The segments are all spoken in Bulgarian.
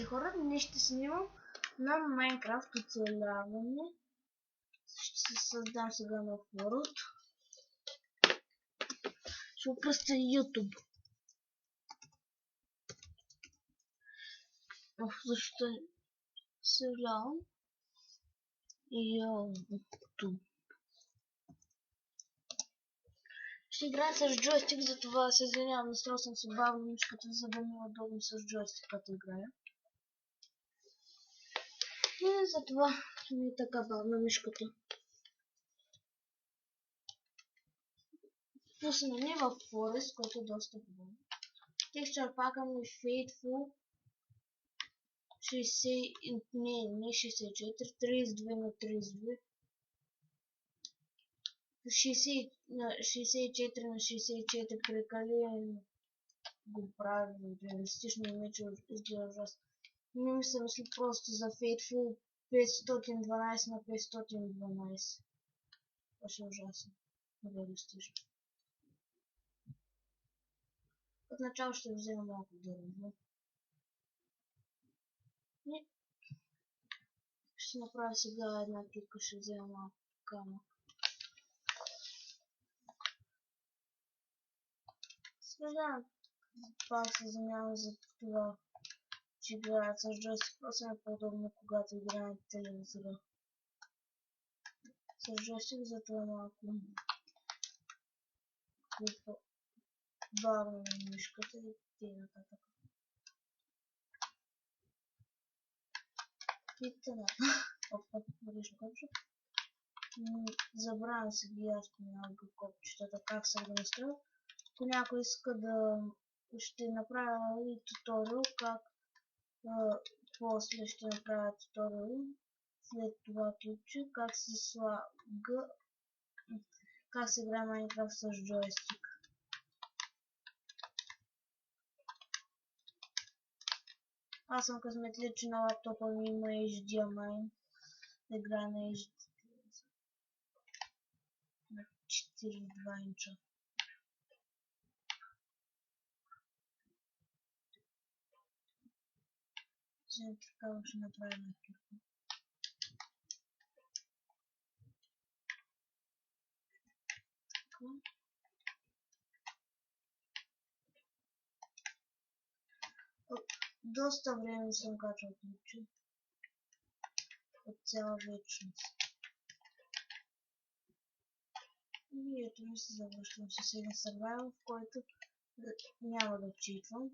хора, днес ще снимам на Майнкрафт оцеляване. Ще се създам сега на World. Ще опръста YouTube. Защо съжалявам? YouTube. Ще играя с джойстик, затова се извинявам, настроил съм си бавно мишката, за да ми е удобно с джойстик, като играя. И затова ми е така бавна мишката. Пусна ни в Forest, който е доста хубаво. Texture пака ми Faithful 60, не 64, 32 на 32. 64 на 64 прекалено го прави реалистично и вече изглежда ужасно. Не ми се мисли просто за Faithful 512 на 512. Беше ужасно. Реалистично. Отначало ще взема малко дърво. И ще направя сега една китка, ще взема малко камък. Съжалявам, пак се замявам за това, че играят с джойстик. Просто е по-удобно, когато играят телевизора. С джойстик, затова малко бавно мишката и т.н. И т.н. Опа, виж копче. Забравям си ги аз понякога копчетата, как съм го настроил. Ако някой иска да ще направя и туториал, как после ще направя туториал след това клипче, как се слага, как се играе Майнкрафт с джойстик. Аз съм късметлия, че на лаптопа ми има HDMI, да играе на HDMI на 42 инча. Взем така ще направим на клипа. Доста време съм качал клипче. От цяла вечност. И ето ми се завръщам с един survival, в който няма да читвам.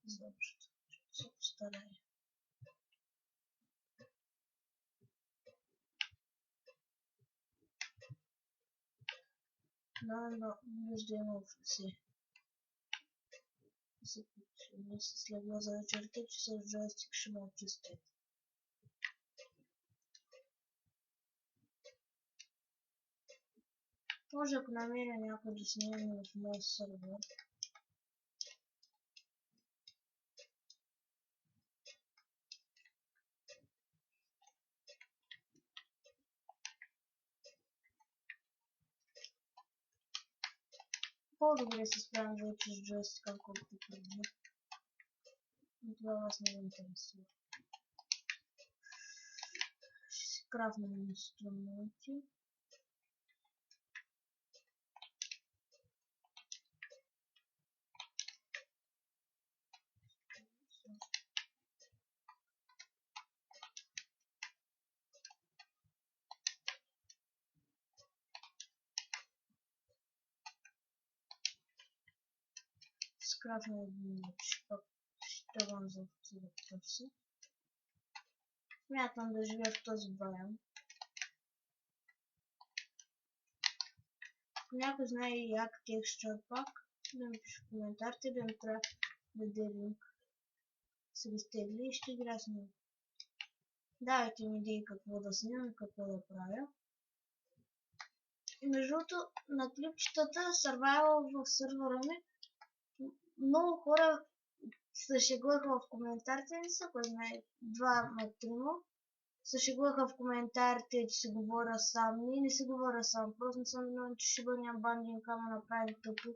Изобщо. Ще се постарая. Но виждам овце. Не се слегла за вечерта, че с джойстик ще ме очистят. Може ако намеря някой да снимем в моя сервер. По-добре се справям вече с джойстика, колкото преди. Но това вас не ме интересува. Ще си крафнем инструменти. Скрафнем един меч, пък ще тръгвам за овци да търся. Смятам да живея в този байон. Ако някой знае як текстчър пак, да ми пише в коментарите, да ми трябва да даде линк. Се го стегли и ще игра с него. Давайте ми идеи какво да снимам и какво да правя. И между другото, на клипчетата Survival в сервера ми много хора се шегуваха в коментарите, не са кой знае, 2-3 се шегуваха в коментарите, че си говоря сам. Не си говоря сам, просто не съм виновен, че ще бъдем бандин кама направим тъпо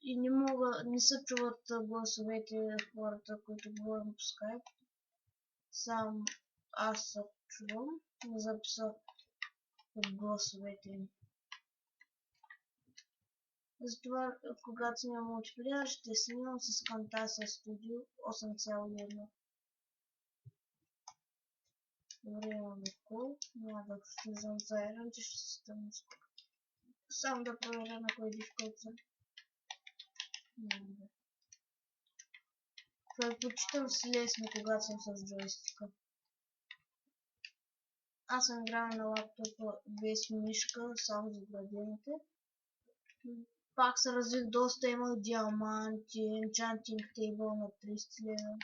и не се чуват гласовете хората, които говорим по скайп. Сам аз се чувам, не записах от гласовете им. Затова, когато снимам мултиплеер, ще снимам с Camtasia Studio 8.1. Добре, имаме кол. Няма да влизам заедно, че ще се стъмни. Само да проверя на кой дифкълт съм. Предпочитам си лесно, когато съм с джойстика. Аз съм играл на лаптопа без мишка, само за градините. Пак се развих доста, имах диаманти, enchanting table на 30 лева.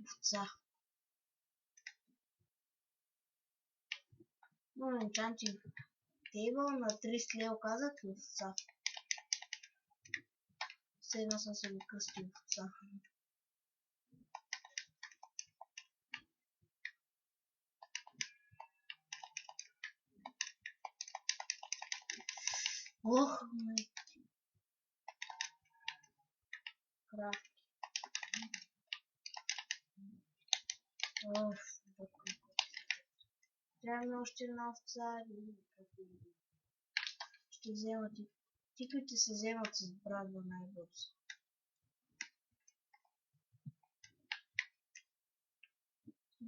Овца. Но enchanting table на 30 лева казах и овца. Все едно съм се го кръстил овца. Ох, крафт. Ох, трябва още една овца. Ще вземат и тиквите се вземат с брадва най-бързо.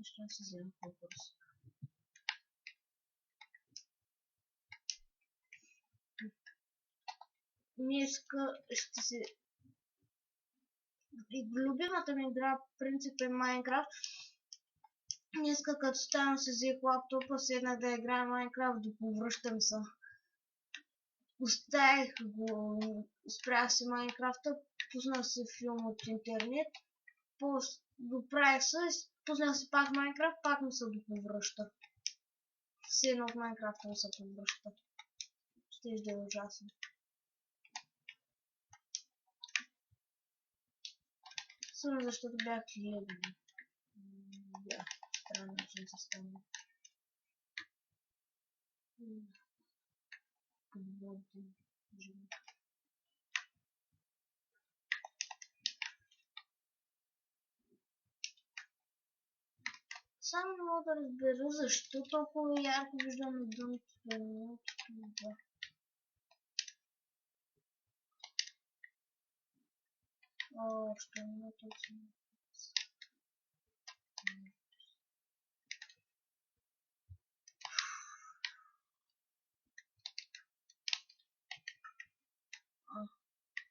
Ще се вземат по-бързо. Днеска ще се... Любимата ми игра принцип е Майнкрафт. Днеска като ставам се взех лаптопа, седнах да играя Майнкрафт, да повръщам се. Оставих го, спрях си Майнкрафта, пуснах си филм от интернет, го правих се, пуснах си пак Майнкрафт, пак ми се го повръща. Седнах в Майнкрафта ми се повръща. Щеш да е ужасно. Само защото бях клиент. Да, странно, че не се стане. Подводен живот. Само не мога да разбера защо толкова ярко виждаме дъното. О, що не точно.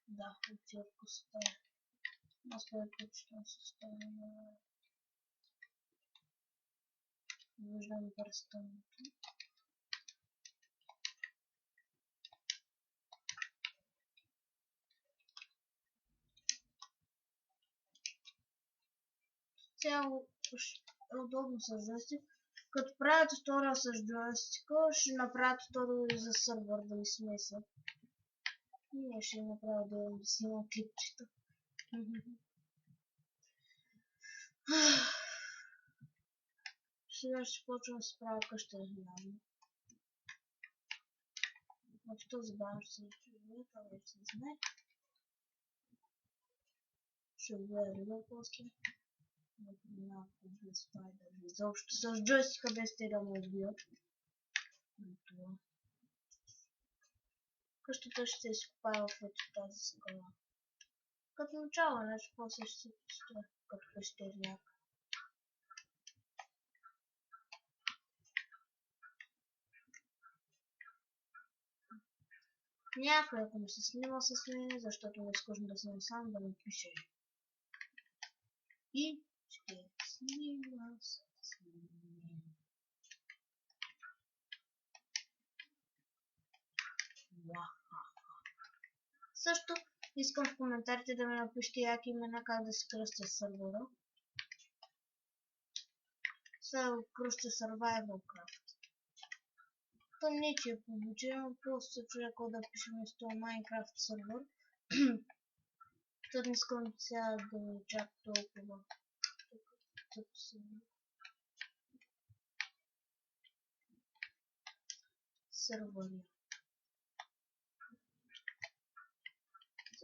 Да, отивка става. Аз предпочитам се става. Виждам пръстъното. Цяло удобно с джойстик. Като правя туториал с джойстика, ще направя туториал и за сървър да ми смесва. И ще направя да снимам клипчета. Сега ще почвам да се правя къща реално. В този бан ще се чуе, това вече се знае. Ще бъде рибъл после. Например, без спайдър. Изобщо с джойстика без те да му отбият. Къщата ще се изкопава в тази скала. Като начало, значи после ще се построя като пещерняк. Някой, ако ми се снима с мен, защото ми е скучно да снимам сам, да ми пише. И ще снима с мен. Също искам в коментарите да ми напишете яки имена как да се кръстя сървъра. Сега го кръстя Survival Craft. То не че е publiчено, просто се чуя какво да пишем с това Minecraft сервер. То не искам сега да ми чак толкова. Сервери.